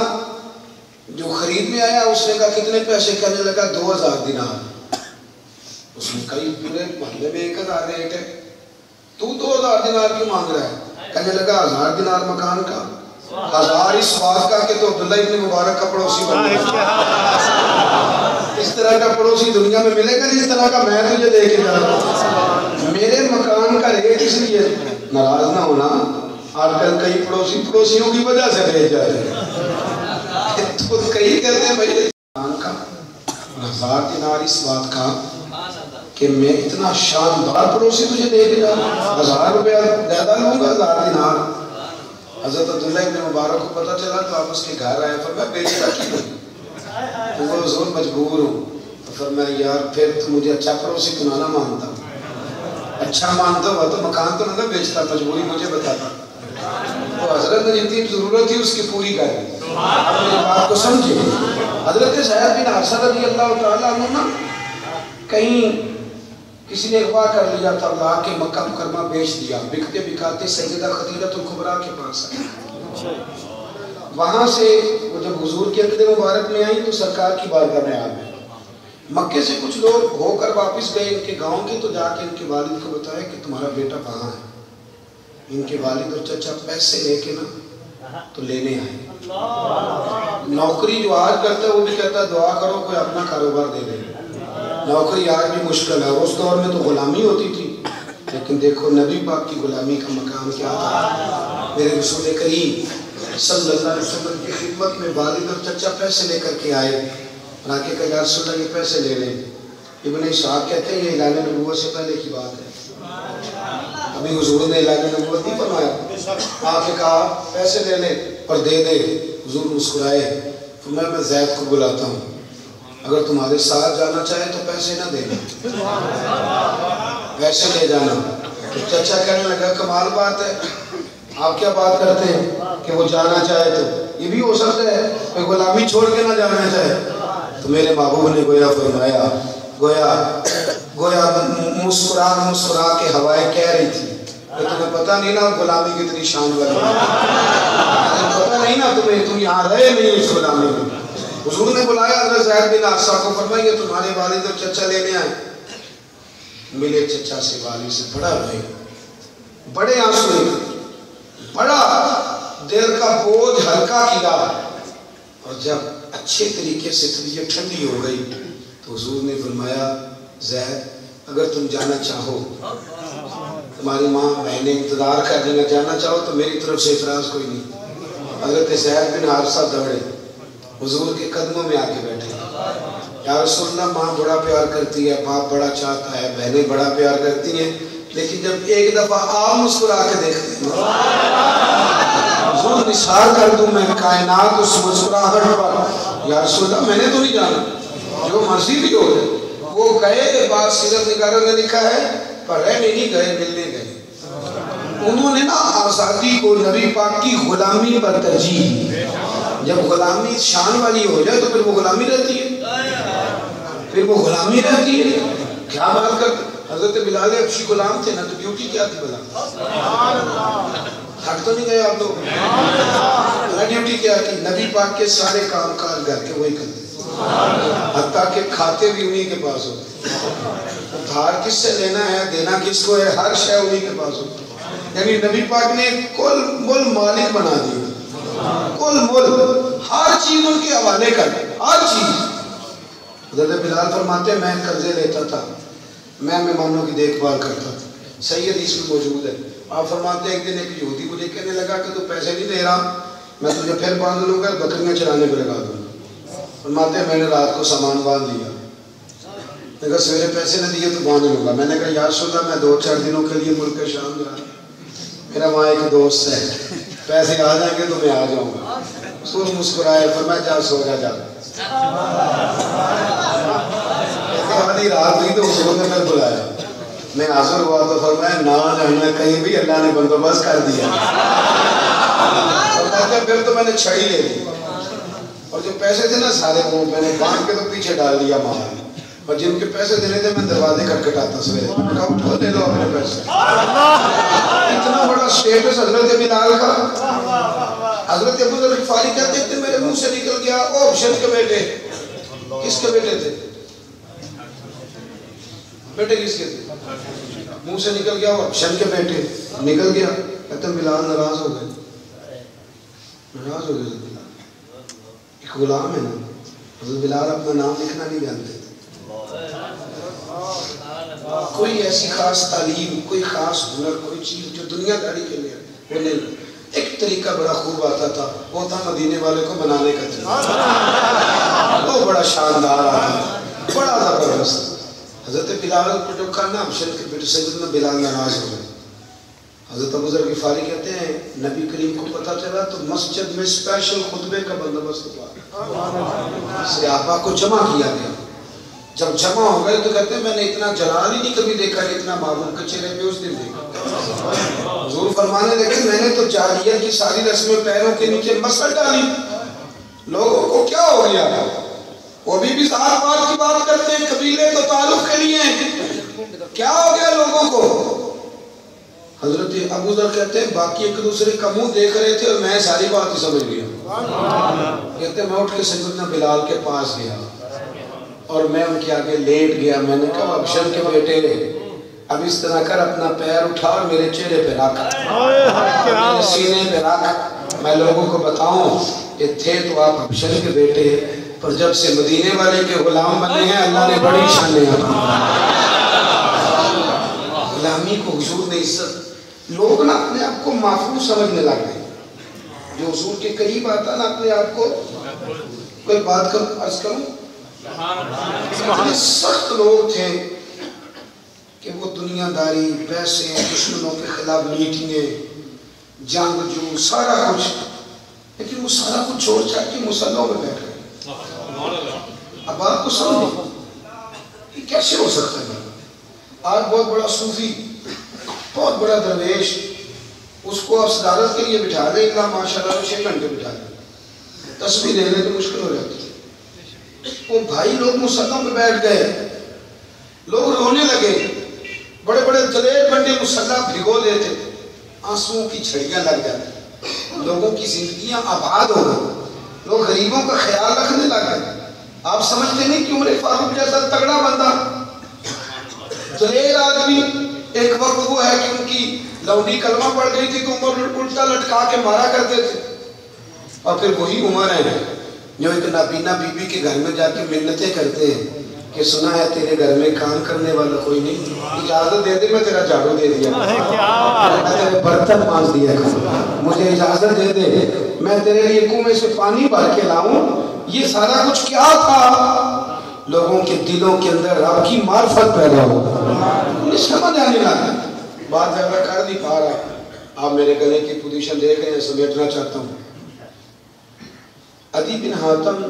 Speaker 1: جو خرید میں آیا اس نے کہا کتنے پیسے. کہنے لگا 2000 دینار. اس نے کئی پورے محلے میں 1000 ریٹ ہے تو 2000 دینار کیوں مانگ رہا ہے. کہنے لگا 1000 دینار مکان کا 1000 اس بات کا کہ تو عبداللہ ابن مبارک کا پڑوسی بن گیا. اس طرح کا پڑوسی دنیا میں ملے گا جس طرح کا میں تجھے دے کے جا رہا ہوں. میرے مکان کا ریٹ اس لیے ناراض نہ ہونا. آج کل کئی پڑوسیوں کی وجہ سے بھیج جاتے ہیں تو کئی کہتے ہیں بھائی مکان کا 1000 دینار اس بات کا کہ میں اتنا شاندار پڑوسی تجھے دے کے جا رہا ہوں 1000 روپیہ زیادہ لوں گا 1000 دینار. حضرت عبداللہ ابن مبارک کو پتہ چلا تو آپ اس کے گھر آئے. فرمایا بیچتا کیوں تو وہ حضور مجبور ہوں. تو فرمایا یار پھر تو مجھے اچھا پڑوسی تو نہ مانتا. اچھا مانتا ہوا تو مکان تو نہ بیچتا مجبوری مجھے بتاتا. تو حضرت نے جتنی ضرورت تھی اس کی پوری کر دی. آپ میری بات کو سمجھے. حضرت زید بن حارثہ رضی اللہ تعالیٰ عنہ نا کہیں کسی نے اغوا کر لیا تھا لا کے مکہ مکرمہ بیچ دیا. بکتے بکاتے سیدہ خدیجہ الکبریٰ کے پاس آئے. وہاں سے وہ جب حضور کے عقد مبارک میں آئی تو سرکار کی بارگاہ میں آ گئے. مکے سے کچھ لوگ ہو کر واپس گئے ان کے گاؤں کے تو جا کے ان کے والد کو بتایا کہ تمہارا بیٹا کہاں ہے. ان کے والد اور چچا پیسے لے کے نا تو لینے آئے. نوکری جو آج کرتا ہے وہ بھی کہتا ہے دعا کرو کوئی اپنا کاروبار دے دے. نوکری آج بھی مشکل ہے. اس دور میں تو غلامی ہوتی تھی لیکن دیکھو نبی پاک کی غلامی کا مقام کیا تھا. میرے رسول کریم صلی اللہ علیہ وسلم کی خدمت میں والد اور چچا پیسے لے کر کے آئے. اور آ کے کہا یا رسول اللہ یہ پیسے لے لیں. ابن اسحاق کہتے ہیں یہ اعلان نبوت سے پہلے کی بات ہے. ابھی حضور نے اعلان نبوت نہیں فرمایا. آ کے کہا پیسے لے لے اور دے دے. حضور مسکرائے. فرمایا میں زید کو بلاتا ہوں. اگر تمہارے ساتھ جانا چاہے تو پیسے نہ دینا، پیسے لے جانا۔ تو چچا کہنے لگا کمال بات ہے، آپ کیا بات کرتے ہیں کہ وہ جانا چاہے تو یہ بھی ہو سکتا ہے کہ غلامی چھوڑ کے نہ جانا چاہے۔ تو میرے محبوب نے گویا فرمایا، گویا مسکرا مسکرا کے ہوائیں کہہ رہی تھی کہ تمہیں پتہ نہیں نا غلامی کتنی شان والی ہے، پتہ نہیں نا تمہیں، تم یہاں رہے نہیں اس غلامی میں۔ حضور نے بلایا حضرت زید بن حارثہ کو، فرمایا یہ تمہارے والد اور چچا لینے آئے۔ ملے چچا سے والد سے، بڑا روئے، بڑے آنسو نکلے، بڑا دل کا بوجھ ہلکا کیا، اور جب اچھے طریقے سے طبیعت ٹھنڈی ہو گئی تو حضور نے فرمایا زید اگر تم جانا چاہو، تمہاری ماں بہنیں انتظار کر دینا، جانا چاہو تو میری طرف سے اعتراض کوئی نہیں۔ حضرت زید بن حارثہ دوڑے، حضور کے قدموں میں آ کے بیٹھے، یا رسول اللہ ماں بڑا پیار کرتی ہے، باپ بڑا چاہتا ہے، بہنیں بڑا پیار کرتی ہیں، لیکن جب ایک دفعہ آپ مسکرا کے دیکھتے ہیں حضور نثار کر دوں میں کائنات اس مسکراہٹ پر، یا رسول اللہ میں نے تو نہیں جانا، جو مرضی بھی ہو گئے۔ وہ گئے، بات سیرت نگاروں نے لکھا ہے، پر رہنے نہیں گئے، ملنے گئے۔ انہوں نے نا آزادی کو نبی پاک کی غلامی پر ترجیح دی۔ جب غلامی شان والی ہو جائے تو پھر وہ غلامی رہتی ہے، پھر وہ غلامی رہتی ہے۔ کیا بات کرتے، حضرت بلال حبشی غلام تھے نا، تو ڈیوٹی کیا تھی بلا؟ تھک تو نہیں گئے آپ لوگ؟ ڈیوٹی کیا تھی؟ نبی پاک کے سارے کام کاج گھر کے وہی کرتے، حتیٰ کہ کھاتے بھی انہی کے پاس ہوتے، دھار کس سے لینا ہے، دینا کس کو ہے، ہر شے انہی کے پاس ہوتی۔ یعنی نبی پاک نے کل مل مالک بنا دیا، کل مل، ہر چیز ان کے حوالے کر، ہر چیز۔ حضرت بلال فرماتے ہیں میں قرضے لیتا تھا، میں مہمانوں کی دیکھ بھال کرتا تھا، صحیح حدیث میں موجود ہے۔ آپ فرماتے ہیں ایک دن ایک یہودی مجھے کہنے لگا کہ تو پیسے نہیں دے رہا، میں تجھے پھر باندھ لوں گا، بکریاں چرانے پہ لگا دوں گا۔ فرماتے ہیں میں نے رات کو سامان باندھ لیا، میں کہا سویرے پیسے نہ دیے تو باندھ لوں گا۔ میں نے کہا یا رسول اللہ میں 2-4 دنوں کے لیے ملک شام جا رہا ہوں، میرا وہاں ایک دوست ہے، پیسے آ جائیں گے تو میں آ جاؤں گا۔ حضور مسکرائے، فرمایا جا سو جا۔ آدھی رات ہوئی تو حضور نے پھر بلایا، میں حاضر ہوا تو فرمایا نہ جانا کہیں بھی، اللہ نے بندوبست کر دیا۔ فرماتے پھر تو میں نے چھڑی لے لی، اور جو پیسے تھے نا سارے وہ میں نے باندھ کے تو پیچھے ڈال دیا ماں، اور جن کے پیسے دینے تھے میں دروازے کھٹکھٹاتا سویرے، میں کہا اٹھو دے دو اپنے پیسے۔ اتنا بڑا سٹیٹس حضرت بلال کا۔ حضرت ابو ذر غفاری کہتے تھے میرے منہ سے نکل گیا او بشر کے بیٹے، کس کے بیٹے تھے؟ بیٹے کس کے تھے؟ منہ سے نکل گیا وہ بشر کے بیٹے، نکل گیا۔ کہتے ہیں بلال ناراض ہو گئے، ناراض ہو گئے۔ ایک غلام ہے نا، حضرت بلال اپنا نام لکھنا نہیں جانتے تھے، کوئی ایسی خاص تعلیم، کوئی خاص ہنر، کوئی چیز جو دنیا داری کے لیے وہ نہیں۔ ایک طریقہ بڑا خوب آتا تھا، وہ تھا مدینے والے کو منانے کا طریقہ، وہ بڑا شاندار آتا، بڑا زبردست۔ حضرت بلال کو جو کہا نا بشر کے بیٹے، سیدنا بلال ناراض ہو گئے۔ حضرت ابو ذر غفاری کہتے ہیں نبی کریم کو پتہ چلا تو مسجد میں اسپیشل خطبے کا بندوبست ہوا، صحابہ کو جمع کیا گیا۔ جب جمع ہو گئے تو کہتے ہیں میں نے اتنا جلال ہی نہیں کبھی دیکھا، اتنا محبوب کے چہرے پہ اس دن دیکھا۔ حضور فرمانے لگے میں نے تو جاہلیت کی ساری رسمیں پیروں کے نیچے مسل ڈالی، لوگوں کو کیا ہو گیا؟ وہ بھی ذات پات کی بات کرتے ہیں، قبیلے تو تعلق کے لیے، کیا ہو گیا لوگوں کو؟ حضرت ابو ذر کہتے ہیں باقی ایک دوسرے کا منہ دیکھ رہے تھے اور میں ساری بات ہی سمجھ گیا۔ کہتے ہیں میں اٹھ کے سیدنا بلال کے پاس گیا اور میں ان کے آگے لیٹ گیا۔ میں نے کہا ابشر کے بیٹے اب اس طرح کر اپنا پیر اٹھا اور میرے چہرے پہ رکھ، میرے سینے پہ رکھ، میں لوگوں کو بتاؤں کہ تھے تو آپ ابشر کے بیٹے، پر جب سے مدینے والے کے غلام بنے ہیں اللہ نے بڑی شانیں عطا۔ غلامی کو حضور نے عزت، لوگ نا اپنے آپ کو محفوظ سمجھنے لگ گئے، جو حضور کے قریب آتا نا اپنے آپ کو، کوئی بات کروں عرض کروں، سخت لوگ تھے کہ وہ دنیا داری، پیسے، دشمنوں کے خلاف میٹنگیں، جنگ جو سارا کچھ، لیکن وہ سارا کچھ چھوڑ چھاڑ کے مسلحوں میں بیٹھ گئے۔ اب آپ کو سمجھیں یہ کیسے ہو سکتا ہے؟ آج بہت بڑا صوفی، بہت بڑا درویش، اس کو آپ صدارت کے لیے بٹھا دیں گا، ماشاءاللہ 6 گھنٹے بٹھا دیں، تصویر لینے تو مشکل ہو جاتی ہے۔ وہ بھائی لوگ مصحف پہ بیٹھ گئے، لوگ رونے لگے، بڑے بڑے دلیر بندے مصحف بھگو دیتے، آنسوؤں کی جھڑیاں لگ جاتی، لوگوں کی زندگیاں آباد ہو گئی، لوگ غریبوں کا خیال رکھنے لگ گئے۔ آپ سمجھتے نہیں کہ عمر فاروق جیسا تگڑا بندہ، دلیر آدمی، ایک وقت وہ ہے کہ ان کی لونڈی کلمہ پڑ گئی تھی تو عمر الٹا لٹکا کے مارا کرتے تھے، اور پھر وہی عمر ہے جو ایک نابینا بی بی کے گھر میں جا کے منتیں کرتے ہیں کہ سنا ہے تیرے گھر میں کام کرنے والا کوئی نہیں، اجازت دے دے میں تیرا جھاڑو دے دیا، میں تیرے برتن مانج دیا کروں، مجھے اجازت دے دے میں تیرے لیے کنویں سے پانی بھر کے لاؤں۔ یہ سارا کچھ کیا تھا؟ لوگوں کے دلوں کے اندر رب کی معرفت پیدا ہو، انہیں سمجھ آنے لگا، بات زیادہ کر نہیں پا رہا، آپ میرے گلے کی پوزیشن دیکھ رہے ہیں، سمیٹنا چاہتا ہوں۔ عدی بن حاتم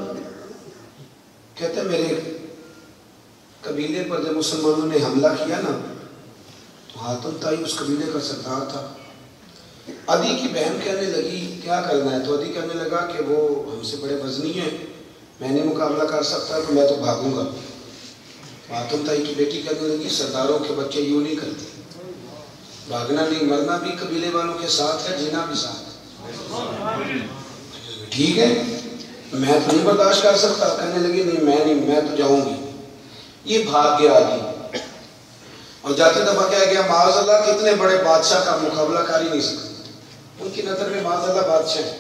Speaker 1: کہتے ہیں میرے قبیلے پر جب مسلمانوں نے حملہ کیا نا تو حاتم تائی اس قبیلے کا سردار تھا۔ عدی کی بہن کہنے لگی کیا کرنا ہے، تو عدی کہنے لگا کہ وہ ہم سے بڑے وزنی ہیں، میں نہیں مقابلہ کر سکتا تو میں تو بھاگوں گا۔ حاتم تائی کی بیٹی کہنے لگی سرداروں کے بچے یوں نہیں کرتے، بھاگنا نہیں، مرنا بھی قبیلے والوں کے ساتھ ہے، جینا بھی ساتھ۔ ٹھیک ہے میں تو نہیں برداشت کر سکتا، کہنے لگی نہیں میں تو جاؤں گی۔ یہ بھاگ گیا آدھی، اور جاتے دفعہ کہہ گیا معاذ اللہ کتنے بڑے بادشاہ کا مقابلہ کر ہی نہیں سکتا، ان کی نظر میں معاذ اللہ بادشاہ ہے۔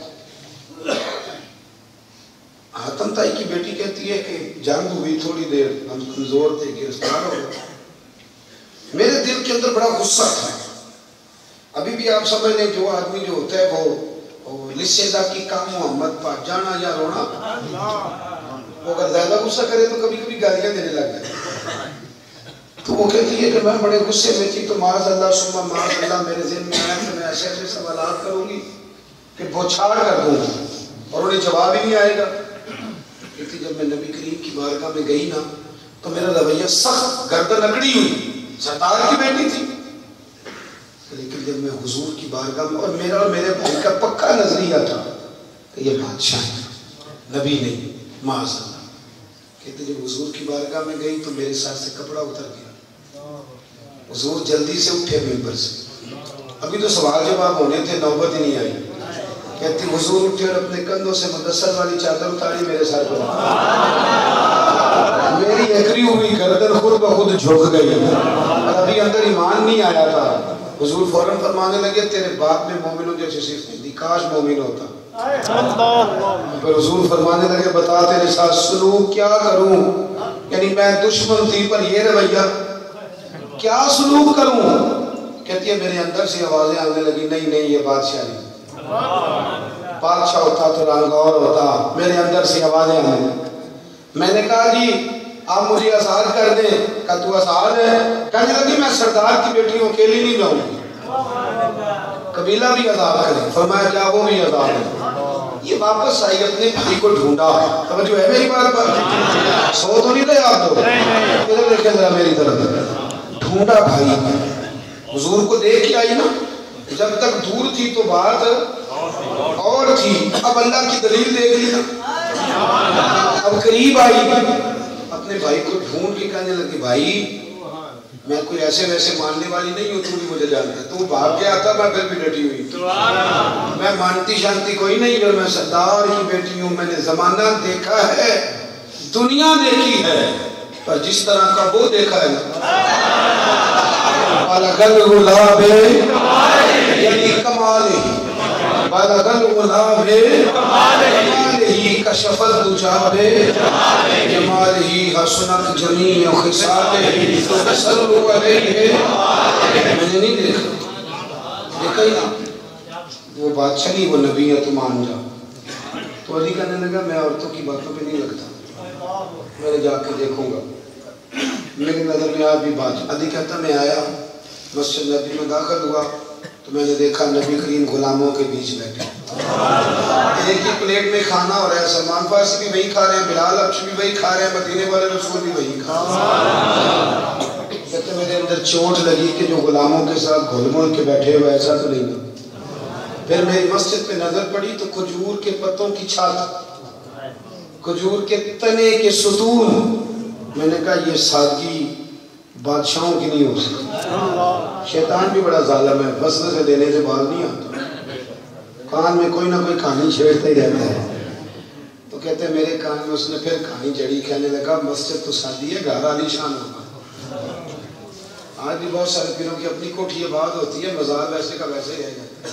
Speaker 1: حاتم تائی کی بیٹی کہتی ہے کہ جنگ ہوئی تھوڑی دیر، ہم کمزور تھے، گرفتار ہو گئے، میرے دل کے اندر بڑا غصہ تھا۔ ابھی بھی آپ سمجھ لیں جو آدمی جو ہوتا ہے وہ لسیدہ کی کام محمد پا جانا یا رونا، وہ اگر زیادہ غصہ کرے تو کبھی کبھی گالیاں دینے لگ جائے۔ تو وہ کہتی ہے کہ میں بڑے غصے میں تھی تو معاذ اللہ ثم معاذ اللہ میرے ذہن میں آیا کہ میں ایسے ایسے سوالات کروں گی کہ بوچھاڑ کر دوں گی اور انہیں جواب ہی نہیں آئے گا۔ کہتی جب میں نبی کریم کی بارگاہ میں گئی نا تو میرا رویہ سخت گردن اکڑی ہوئی، سردار کی بیٹی تھی، لیکن جب میں حضور کی بارگاہ میں، اور میرا اور میرے بھائی کا پکا نظریہ تھا کہ یہ بادشاہ ہے نبی نہیں معاذ اللہ، کہتے جب حضور کی بارگاہ میں گئی تو میرے ساتھ سے کپڑا اتر گیا، حضور جلدی سے اٹھے ممبر سے، ابھی تو سوال جواب ہونے تھے، نوبت ہی نہیں آئی، کہتی حضور اٹھے اور اپنے کندھوں سے مدثر والی چادر اتاری میرے سر پر، میری اکڑی ہوئی گردن خود بخود جھک گئی، اور ابھی اندر ایمان نہیں آیا تھا۔ حضور فوراً فرمانے لگے تیرے باپ میں مومنوں جیسی صفت نہیں، کاش مومن ہوتا۔ پھر حضور فرمانے لگے بتا تیرے ساتھ سلوک کیا کروں، یعنی میں دشمن تھی پر یہ رویہ کیا سلوک کروں؟ کہتی ہے میرے اندر سے آوازیں آنے لگی نہیں یہ بادشاہ نہیں، بادشاہ ہوتا تو رنگور ہوتا، میرے اندر سے آوازیں آنے لگی۔ میں نے کہا جی آپ مجھے آزاد کر دیں، کہا تو آزاد ہے؟ کہنے لگی میں سردار کی بیٹی ہوں، اکیلی نہیں جاؤں گی، قبیلہ بھی آزاد کریں، فرمایا کیا وہ بھی آزاد ہے۔ یہ واپس آئی اپنے بھائی کو ڈھونڈا، توجہ ہے میری بات پر؟ سو تو نہیں رہے آپ تو ادھر دیکھیں ذرا میری طرف، ڈھونڈا بھائی، حضور کو دیکھ کے آئی نا، جب تک دور تھی تو بات اور تھی، اب اللہ کی دلیل دیکھ لی نا، اب قریب آئی، اپنے بھائی کو ڈھونڈ کے کہنے لگی بھائی میں کوئی ایسے ویسے ماننے والی نہیں ہوں، تو بھی مجھے جانتا ہے، تو بھاگ گیا تھا میں پھر بھی ڈٹی ہوئی، میں مانتی شانتی کوئی نہیں، اور میں سردار کی بیٹی ہوں، میں نے زمانہ دیکھا ہے، دنیا دیکھی ہے، پر جس طرح کا وہ دیکھا ہے بالغل غلاب یعنی کمال بالغل غلاب کمال ہی کشفت دجاب جمال ہی حسنت جمیع خصال صلو علیہ، میں نے نہیں دیکھا ہی نا، وہ بادشاہ نہیں وہ نبی ہے تو مان جا۔ تو علی کہنے لگا میں عورتوں کی باتوں پہ نہیں لگتا، میں جا کے دیکھوں گا، میری نظر میں آپ بھی بات۔ علی کہتا میں آیا مسجد نبی میں داخل ہوا تو میں نے دیکھا نبی کریم غلاموں کے بیچ بیٹھے، ایک ہی پلیٹ میں کھانا ہو رہا ہے، سلمان فارسی بھی وہی کھا رہے ہیں، بلال حبشی بھی وہی کھا رہے ہیں، مدینے والے رسول بھی وہی کھا رہے ہیں۔ کہتے میرے اندر چوٹ لگی کہ جو غلاموں کے ساتھ گھل مل کے بیٹھے ہوئے ایسا تو نہیں تھا۔ پھر میری مسجد پہ نظر پڑی تو کھجور کے پتوں کی چھت، کھجور کے تنے کے ستون، میں نے کہا یہ سادگی بادشاہوں کی نہیں ہو سکتی۔ شیطان بھی بڑا ظالم ہے، وسوسے دینے سے باز نہیں آتا، کان میں کوئی نہ کوئی کہانی چھیڑتا ہی رہتا ہے۔ تو کہتے ہیں میرے کان میں اس نے پھر کہانی جڑی، کہنے لگا مسجد تو سادی ہے، گھر عالی شان ہوگا۔ آج بھی بہت سارے پیروں کی اپنی کوٹھی آباد ہوتی ہے، مزار ویسے کا ویسے ہی رہ جاتا ہے۔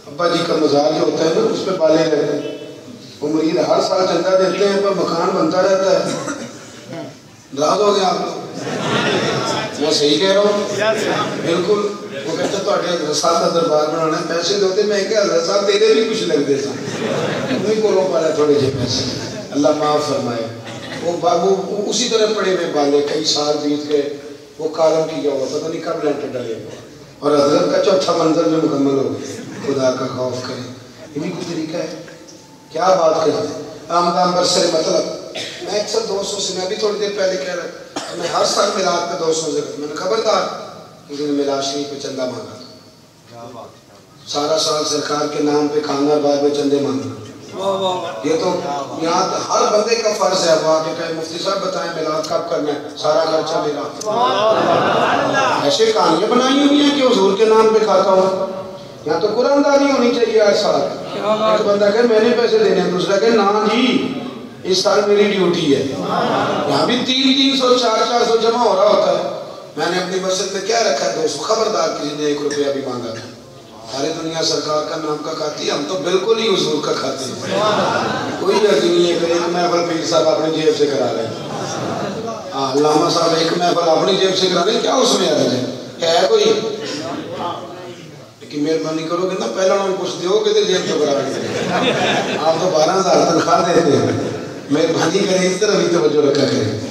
Speaker 1: ابا جی کا مزار جو ہوتا ہے نا اس پہ بالے رہتے ہیں، وہ مرید ہر سال چندہ دیتے ہیں پر مکان بنتا رہتا ہے۔ ناراض ہو گئے آپ لوگ؟ میں صحیح کہہ رہا ہوں؟ بالکل۔ وہ کہتے ہیں تو حضرت صاحب کا دربار بنانا ہے، پیسے دوتے میں کہ حضرت صاحب تیرے بھی کچھ لگ دیتا انہیں کو رو پا رہا تھوڑے جے پیسے، اللہ معاف فرمائے۔ وہ بابو اسی طرح پڑے ہوئے بالے، کئی سال بیت گئے، وہ کالم کیا ہوا، پتہ نہیں کب لینٹر ڈلے ہوا، اور حضرت کا چوتھا منظر میں مکمل ہو گیا۔ خدا کا خوف کریں، یہ بھی کوئی طریقہ ہے؟ کیا بات کرتے ہیں آمدان برسر مطلب۔ میں اکثر دوستوں سے، میں بھی تھوڑی دیر پہلے کہہ رہا ہوں، میں ہر سال میلاد پہ دوستوں سے کہتا، میں نے خبردار کسی نے میلاد شریف پہ چندہ مانگا تھا، سارا سال سرکار کے نام پہ کھانا بعد میں چندے مانگنا، یہ تو یہاں ہر بندے کا فرض ہے۔ وہ آگے کہے مفتی صاحب بتائیں میلاد کب کرنا ہے، سارا خرچہ میرا۔ ایسے کہانیاں بنائی ہوئی ہیں کہ حضور کے نام پہ کھاتا ہوں۔ یہاں تو قرآن داری ہونی چاہیے ہر سال۔ ایک بندہ کہے میں نے پیسے دینے ہیں، دوسرا کہے نا جی اس سال میری ڈیوٹی ہے۔ یہاں بھی 300 400 جمع ہو رہا ہوتا ہے۔ میں نے اپنی مسجد میں کیا رکھا ہے دوستو، خبردار کسی نے 1 روپیہ بھی مانگا تھا، ساری دنیا سرکار کا نام کا کھاتی ہے، ہم تو بالکل ہی حضور کا کھاتے ہیں۔ کوئی یقین نہیں ہے کہ ایک محفل پیر صاحب اپنی جیب سے کرا رہے ہیں، علامہ صاحب ایک محفل اپنی جیب سے کرا رہے ہیں، کیا اس میں عرض ہے کوئی؟ لیکن مہربانی کرو کہ نا پہلا نام کچھ دیو کہ جیب سے کرا رہے ہیں۔ آپ تو 12,000 تنخواہ دیتے ہیں، مہربانی کریں اس طرح بھی توجہ رکھا کریں۔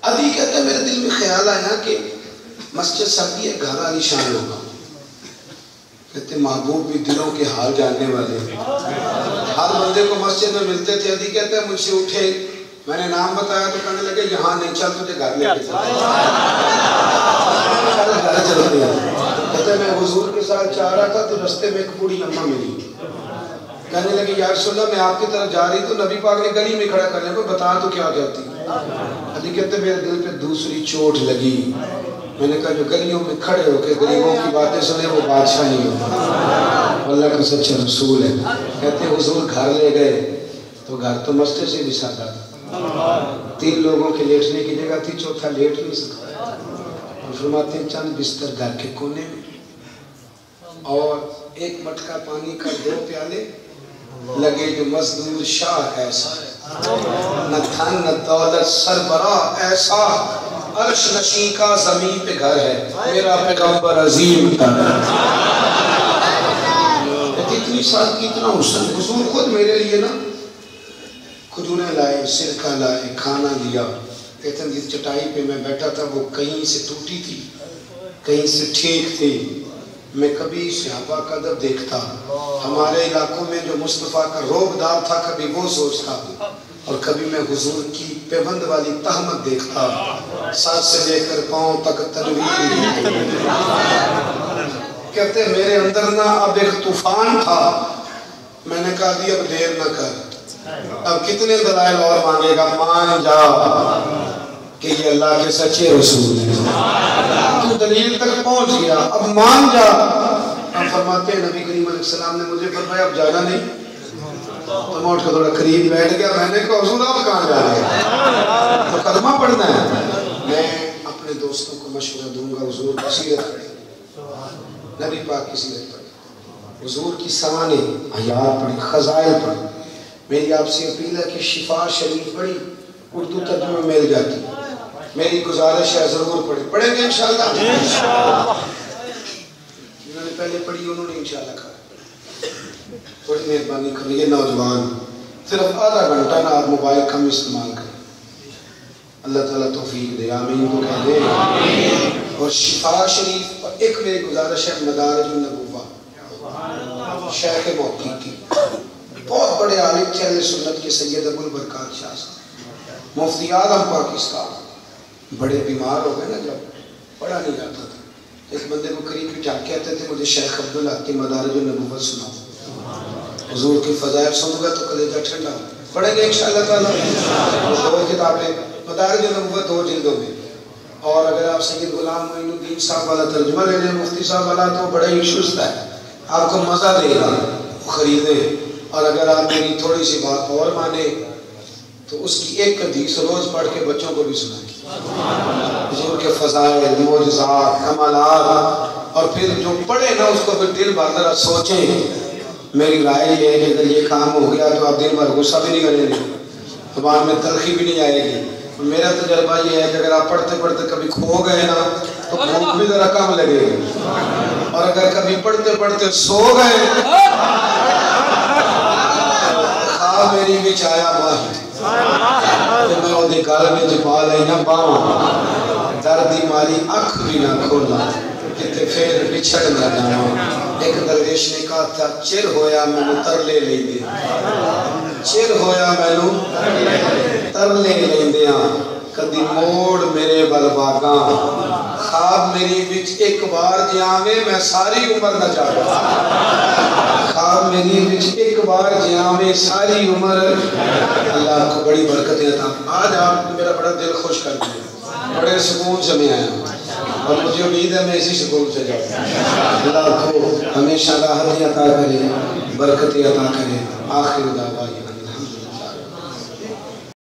Speaker 1: ابھی کہتے ہیں میرے دل میں خیال آیا کہ مسجد سادی ہے، گھر عالی شان ہوگا۔ کہتے ہیں محبوب بھی دلوں کے حال جاننے والے، ہر بندے کو مسجد میں ملتے تھے۔ ادھی کہتے ہیں مجھ سے اٹھے، میں نے نام بتایا تو کہنے لگے یہاں نہیں، چل تجھے گھر لے کے گھر چلتے ہیں۔ کہتے ہیں میں حضور کے ساتھ چاہ رہا تھا تو رستے میں ایک بوڑھی اماں ملی، کہنے لگے یا رسول اللہ میں آپ کی طرف جا رہی تو نبی پاک نے گلی میں کھڑا کر لیا، کوئی بتا تو کیا کہتی۔ ادھی کہتے ہیں میرے دل پہ دوسری چوٹ لگی، میں نے کہا جو گلیوں میں کھڑے ہو کے غریبوں کی باتیں سنے وہ بادشاہ نہیں ہوتا، اللہ کا سچا رسول ہے۔ کہتے ہیں حضور گھر لے گئے تو گھر تو مسجد سے بھی سادہ تھا، 3 لوگوں کے لیٹنے کی جگہ تھی، چوتھا لیٹ نہیں سکتا، اور فرماتے ہیں چند بستر گھر کے کونے میں، اور ایک مٹکا پانی کا 2 پیالے لگے جو مزدور شاہ ایسا نہ دھن نہ دولت سربراہ ایسا، عرش نشین کا زمین پہ گھر ہے، میرا پیغمبر عظیم کا اتنی سال کی اتنا حسن، حضور خود میرے لیے نا کھجوریں لائے، سرکہ لائے، کھانا دیا۔ کہتے ہیں جس چٹائی پہ میں بیٹھا تھا وہ کہیں سے ٹوٹی تھی کہیں سے ٹھیک تھی، میں کبھی صحابہ کا ادب دیکھتا، ہمارے علاقوں میں جو مصطفیٰ کا روب دار تھا کبھی وہ سوچتا، اور کبھی میں حضور کی پیوند والی تہمت دیکھتا، سر سے لے کر پاؤں تک تنویر۔ کہتے ہیں میرے اندر نا اب ایک طوفان تھا، میں نے کہا دی اب دیر نہ کر، اب کتنے دلائل اور مانگے گا، مان جا کہ یہ اللہ کے سچے رسول ہیں، تو دلیل تک پہنچ گیا، اب مان جا۔ اب فرماتے ہیں نبی کریم علیہ السلام نے مجھے فرمایا اب جانا نہیں، تو میں اٹھ کے تھوڑا قریب بیٹھ گیا، میں نے کہا حضور آپ کہاں جا رہے ہیں، تو قدمہ پڑھنا ہے۔ میں اپنے دوستوں کو مشورہ دوں گا حضور کی سیرت پڑھیں، نبی پاک کی سیرت پڑھیں، حضور کی سوانح حیات پڑھیں، خزائل پڑھیں۔ میری آپ سے اپیل ہے کہ شفا شریف پڑھی، اردو ترجمہ مل جاتی، میری گزارش ہے ضرور پڑھیں گے انشاءاللہ۔ جنہوں نے پہلے پڑھی انہوں نے انشاءاللہ کہا تھوڑی مہربانی کریں، یہ نوجوان صرف آدھا گھنٹہ نہ آپ موبائل کم استعمال کریں، اللہ تعالیٰ توفیق دے، آمین تو کہہ دے۔ اور شفا شریف پر ایک میری گزارش ہے، مدارج النبوہ شیخ موقیتی بہت بڑے عالم تھے اہل سنت کے سید ابو البرکات شاہ صاحب مفتی اعظم پاکستان بڑے بیمار ہو گئے نا جب پڑھا نہیں جاتا تھا ایک بندے کو قریب بٹھا کے کہتے تھے مجھے شیخ عبداللہ کی مدارج النبوت سناؤ حضور کی فضائل سنوں گا تو کلیجہ ٹھنڈا پڑھیں گے انشاءاللہ تعالیٰ دو کتابیں مدارج النبوت 2 جلدوں میں اور اگر آپ سید غلام معین الدین صاحب والا ترجمہ لے لیں مفتی صاحب والا تو بڑا ہی شست ہے آپ کو مزہ دے گا خریدیں اور اگر آپ میری تھوڑی سی بات اور مانیں تو اس کی ایک حدیث روز پڑھ کے بچوں کو بھی سنائیں حضور کے فضائل معجزات کمالات اور پھر جو پڑھے نا اس کو پھر دل بھر ذرا سوچیں میری رائے یہ ہے کہ اگر یہ کام ہو گیا تو آپ دن بھر غصہ بھی نہیں کریں گے زبان میں تلخی بھی نہیں آئے گی میرا تجربہ یہ ہے کہ اگر آپ پڑھتے پڑھتے کبھی کھو گئے نا تو بھوک بھی ذرا کم لگے گی اور اگر کبھی پڑھتے پڑھتے سو گئے خواب میری بچ آیا ماہی میں وہ گل میں جپا لینا باواں دردی ماری اکھ بھی نہ کھولا کتے پھر بچھڑ نہ جاواں ایک درویش نے کہا تھا چر ہویا مینوں ترلے لیندے چر ہویا مینوں ترلے لیندیاں کدی موڑ میرے بل باگاں خواب میری بچ ایک بار جاوے میں ساری عمر نہ جاگا خواب میری بچ ایک بار جاوے ساری عمر اللہ کو بڑی برکتیں عطا آج آپ میرا بڑا دل خوش کر دیا بڑے سکون سے میں آیا اور مجھے امید ہے میں اسی سکون سے جاؤں اللہ کو ہمیشہ راحت عطا کرے برکتیں عطا کرے آخر دعویٰ